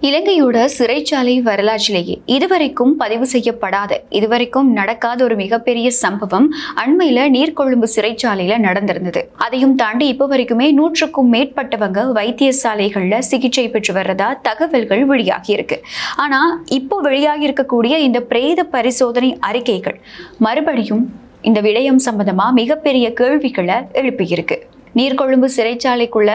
இலங்கையோட சிறைச்சாலை வரலாற்றிலேயே இதுவரைக்கும் பதிவு செய்யப்படாத இதுவரைக்கும் நடக்காத ஒரு மிகப்பெரிய சம்பவம் அண்மையில நீர்கொழும்பு சிறைச்சாலையில நடந்திருந்தது. அதையும் தாண்டி இப்ப வரைக்குமே 100க்கும் மேற்பட்டவங்க வைத்தியசாலைகள்ல சிகிச்சை பெற்று வர்றதா தகவல்கள் வெளியாகி இருக்கு. ஆனா இப்போ வெளியாகி இருக்கக்கூடிய இந்த பிரேத பரிசோதனை அறிக்கைகள் மறுபடியும் இந்த விடயம் சம்பந்தமா மிகப்பெரிய கேள்விகளை எழுப்பியிருக்கு. நீர்கொழும்பு சிறைச்சாலைக்குள்ள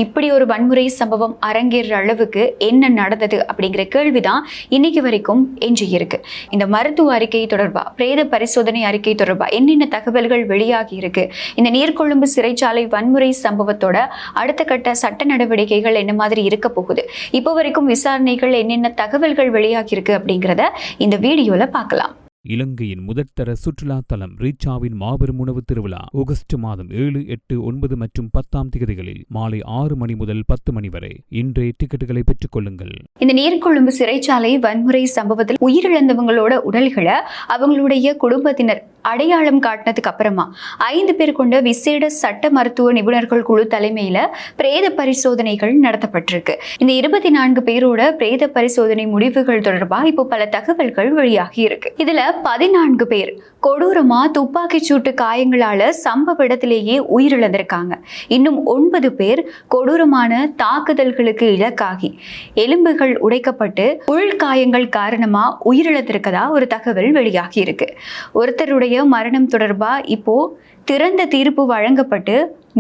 இப்படி ஒரு வன்முறை சம்பவம் அரங்கேற அளவுக்கு என்ன நடந்தது அப்படிங்கிற கேள்விதான் இன்னைக்கு வரைக்கும் எஞ்சி இருக்கு. இந்த மருத்துவ அறிக்கை தொடர்பா, பிரேத பரிசோதனை அறிக்கை தொடர்பா என்னென்ன தகவல்கள் வெளியாகி இருக்கு, இந்த நீர்கொழும்பு சிறைச்சாலை வன்முறை சம்பவத்தோட அடுத்த கட்ட சட்ட நடவடிக்கைகள் என்ன மாதிரி இருக்க போகுது, இப்போ வரைக்கும் விசாரணைகள் என்னென்ன தகவல்கள் வெளியாகி இருக்கு அப்படிங்கிறத இந்த வீடியோல பார்க்கலாம். இலங்கையின் முதற்தர சுற்றுலா தலம் ரீச்சாவின் மாபெரும் உணவு திருவிழா ஆகஸ்ட் மாதம் 7, 8, 9 மற்றும் 10ஆம் தேதிகளில் மாலை 6 மணி முதல் 10 மணி வரை இன்றைய டிக்கெட்டுகளை பெற்றுக் கொள்ளுங்கள். இந்த நீர்கொழும்பு சிறைச்சாலை வன்முறை சம்பவத்தில் உயிரிழந்தவங்களோட உடல்களை அவங்களுடைய குடும்பத்தினர் அடையாளம் காட்டினதுக்கு அப்புறமா 5 பேர் கொண்ட விசேட சட்ட மருத்துவ நிபுணர்கள் குழு தலைமையில பிரேத பரிசோதனைகள் நடத்தப்பட்டிருக்கு. இந்த 24 பேரோட பிரேத பரிசோதனை முடிவுகள் தொடர்பா இப்போ பல தகவல்கள் வெளியாகி இருக்கு. இதுல 14 பேர் கொடூரமா துப்பாக்கிச் சூட்டு காயங்களால சம்பவ இடத்திலேயே உயிரிழந்திருக்காங்க. இன்னும் 9 பேர் கொடூரமான தாக்குதல்களுக்கு இலக்காகி எலும்புகள் உடைக்கப்பட்டு உள்காயங்கள் காரணமா உயிரிழந்திருக்கதா ஒரு தகவல் வெளியாகி இருக்கு. ஒருத்தருடைய மரணம் தொடர்பா இப்போ திறந்த தீர்ப்பு வழங்கப்பட்டு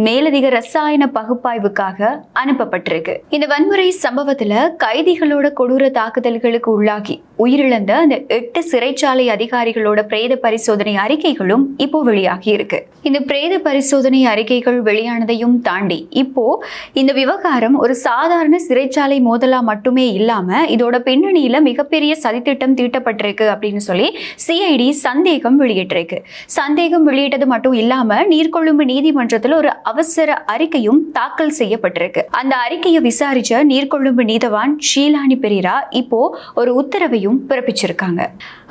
மேலதிக ரசாயன பகுப்பாய்வுக்காக அனுப்பப்பட்டிருக்கு. இந்த வன்முறை சம்பவத்துல கைதிகளோட கொடூர தாக்குதல்களுக்கு உள்ளாகி உயிரிழந்த அந்த 8 சிறைச்சாலை அதிகாரிகளோட பிரேத பரிசோதனை அறிக்கைகளும் இப்போ வெளியாகி இருக்கு. இந்த பிரேத பரிசோதனை அறிக்கைகள் வெளியானதையும் தாண்டி இப்போ இந்த விவகாரம் ஒரு சாதாரண சிறைச்சாலை மோதலா மட்டுமே இல்லாம இதோட பின்னணியில மிகப்பெரிய சதித்திட்டம் தீட்டப்பட்டிருக்கு அப்படின்னு சொல்லி சிஐடி சந்தேகம் வெளியிட்டிருக்கு. சந்தேகம் வெளியிட்டது மட்டும் இல்லாம நீர்கொழும்பு நீதிமன்றத்தில் ஒரு அவசர அறிக்கையும் தாக்கல் செய்யப்பட்டிருக்கு. அந்த அறிக்கையை விசாரிச்ச நீர்கொழும்பு நீதவான் ஷீலானி பெரேரா இப்போ ஒரு உத்தரவையும் பிறப்பிச்சிருக்காங்க.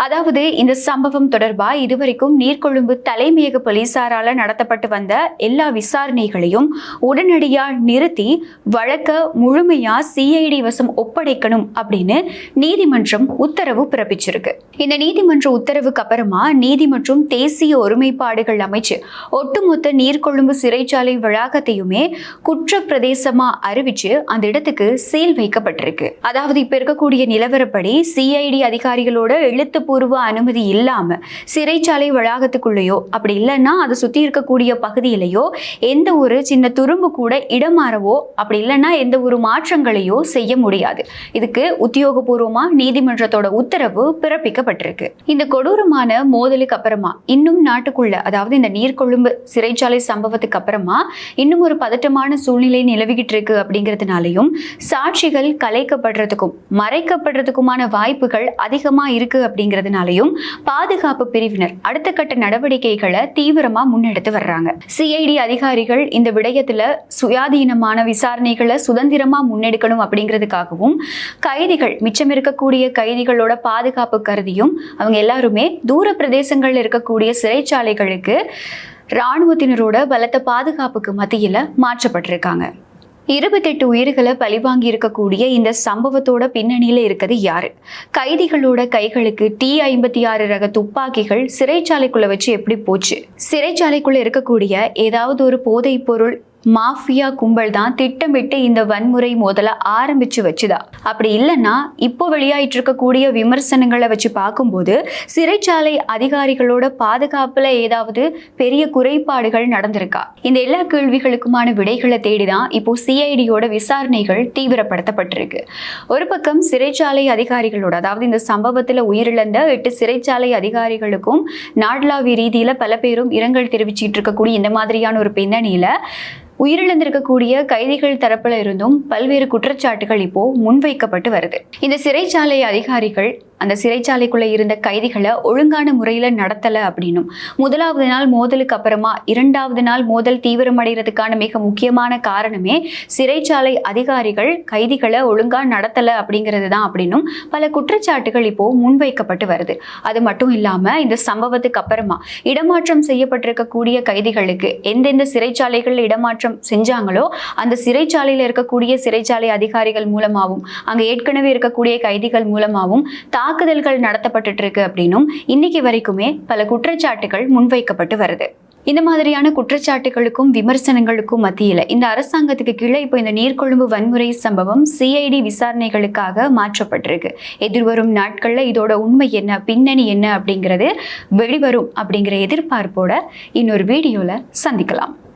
அதாவது இந்த சம்பவம் தொடர்பா இதுவரைக்கும் நீர்கொழும்பு தலைமையக போலீசாரால நடத்தப்பட்டு வந்த எல்லா விசாரணைகளையும் உடனடியா நிறுத்தி வழக்க முழுமையா சிஐடி வசம் ஒப்படைக்கணும் அப்படின்னு நீதிமன்றம் உத்தரவு பிறப்பிச்சிருக்கு. இந்த நீதிமன்ற உத்தரவுக்கு அப்புறமா நீதி மற்றும் தேசிய ஒருமைப்பாடுகள் அமைச்சு ஒட்டுமொத்த நீர்கொழும்பு சிறைச்சாலை வளாகத்தையுமே குற்ற பிரதேசமா அறிவிச்சு அந்த இடத்துக்கு சீல் வைக்கப்பட்டிருக்கு. அதாவது இப்ப இருக்கக்கூடிய நிலவரப்படி சிஐடி அதிகாரிகளோட எழுத்துப்பூர்வ அனுமதி இல்லாம சிறைச்சாலை வளாகத்துக்குள்ளேயோ அப்படி இல்லைன்னா அதை சுத்தி இருக்கக்கூடிய பகுதியிலேயோ எந்த ஒரு சின்ன துரும்பு கூட இடமாறவோ அப்படி இல்லைன்னா எந்த ஒரு மாற்றங்களையோ செய்ய முடியாது. இதுக்கு உத்தியோகபூர்வமா நீதிமன்றத்தோட உத்தரவு பிறப்பிக்கப்பட்டிருக்கு. இந்த கொடூரமான மோதலுக்கு அப்புறமா இன்னும் நாட்டுக்குள்ள, அதாவது இந்த நீர்கொழும்பு சிறைச்சாலை சம்பவத்துக்கு அப்புறமா இன்னும் ஒரு பதட்டமான சூழ்நிலை நிலவிக்கிட்டு இருக்கு அப்படிங்கிறதுனாலையும் சாட்சிகள் கலைக்கப்படுறதுக்கும் மறைக்கப்படுறதுக்குமான வாய்ப்புகள் அதிகமா இருக்கு அப்படிங்கிறதுனாலையும் பாதுகாப்பு பிரிவினர் அடுத்த கட்ட நடவடிக்கைகளை தீவிரமா முன்னெடுத்து வர்றாங்க. சிஐடி அதிகாரிகள் இந்த விடயத்துல சுயாதீனமான விசாரணைகளை சுதந்திரமா முன்னெடுக்கணும் அப்படிங்கிறதுக்காகவும் கைதிகள் மிச்சம் இருக்கக்கூடிய கைதிகளோட பாதுகாப்பு கருதியும் அவங்க எல்லாருமே தூர பிரதேசங்கள்ல இருக்கக்கூடிய சிறைச்சாலைகளுக்கு இராணுவத்தினரோட பலத்த பாதுகாப்புக்கு மத்தியில மாற்றப்பட்டிருக்காங்க. 28 உயிர்களை பழிவாங்கி இருக்கக்கூடிய இந்த சம்பவத்தோட பின்னணியில இருக்கிறது யாரு? கைதிகளோட கைகளுக்கு T-56 ரக துப்பாக்கிகள் சிறைச்சாலைக்குள்ள வச்சு எப்படி போச்சு? சிறைச்சாலைக்குள்ள இருக்கக்கூடிய ஏதாவது ஒரு போதைப் பொருள் மாஃபியா கும்பல் தான் திட்டமிட்டு இந்த வன்முறை மோதலை ஆரம்பிச்சு வச்சுதா? அப்படி இல்லைன்னா இப்போ வெளியாயிட்டு இருக்கக்கூடிய விமர்சனங்களை வச்சு பார்க்கும்போது சிறைச்சாலை அதிகாரிகளோட பாதுகாப்புல ஏதாவது பெரிய குறைபாடுகள் நடந்திருக்கா? இந்த எல்லா கேள்விகளுக்குமான விடைகளை தேடிதான் இப்போ சிஐடியோட விசாரணைகள் தீவிரப்படுத்தப்பட்டிருக்கு. ஒரு பக்கம் சிறைச்சாலை அதிகாரிகளோட, அதாவது இந்த சம்பவத்துல உயிரிழந்த 8 சிறைச்சாலை அதிகாரிகளுக்கும் நாடளாவிய ரீதியில பல பேரும் இரங்கல் தெரிவிச்சிட்டு இருக்கக்கூடிய இந்த மாதிரியான ஒரு பின்னணியில உயிரிழந்திருக்கக்கூடிய கைதிகள் தரப்புல இருந்தும் பல்வேறு குற்றச்சாட்டுகள் இப்போ முன்வைக்கப்பட்டு வருது. இந்த சிறைச்சாலை அதிகாரிகள் அந்த சிறைச்சாலைக்குள்ள இருந்த கைதிகளை ஒழுங்கான முறையில நடத்தல அப்படின்னும், முதலாவது நாள் மோதலுக்கு அப்புறமா இரண்டாவது நாள் மோதல் தீவிரமடைகிறதுக்கான மிக முக்கியமான காரணமே சிறைச்சாலை அதிகாரிகள் கைதிகளை ஒழுங்கா நடத்தல அப்படிங்கிறது தான் அப்படின்னும் பல குற்றச்சாட்டுகள் இப்போ முன்வைக்கப்பட்டு வருது. அது மட்டும் இல்லாம இந்த சம்பவத்துக்கு அப்புறமா இடமாற்றம் செய்யப்பட்டிருக்கக்கூடிய கைதிகளுக்கு எந்தெந்த சிறைச்சாலைகள் இடமாற்றம் செஞ்சாங்களோ அந்த சிறைச்சாலையில் இருக்கக்கூடிய சிறைச்சாலை அதிகாரிகள் மூலமாகவும் அங்க ஏற்கனவே இருக்கக்கூடிய கைதிகள் மூலமாகவும் தாக்குதல்கள் நடத்தப்பட்டு இருக்கு அப்படின்னும் இன்னைக்கு வரைக்குமே பல குற்றச்சாட்டுகள் முன்வைக்கப்பட்டு வருது. இந்த மாதிரியான குற்றச்சாட்டுகளுக்கும் விமர்சனங்களுக்கும் மத்தியில இந்த அரசாங்கத்துக்கு கீழே இப்போ இந்த நீர்கொழும்பு வன்முறை சம்பவம் CID விசாரணைகளுக்காக மாற்றப்பட்டிருக்கு. எதிர்வரும் நாட்கள்ல இதோட உண்மை என்ன, பின்னணி என்ன அப்படிங்கிறது வெளிவரும் அப்படிங்கிற எதிர்பார்ப்போட இன்னொரு வீடியோல சந்திக்கலாம்.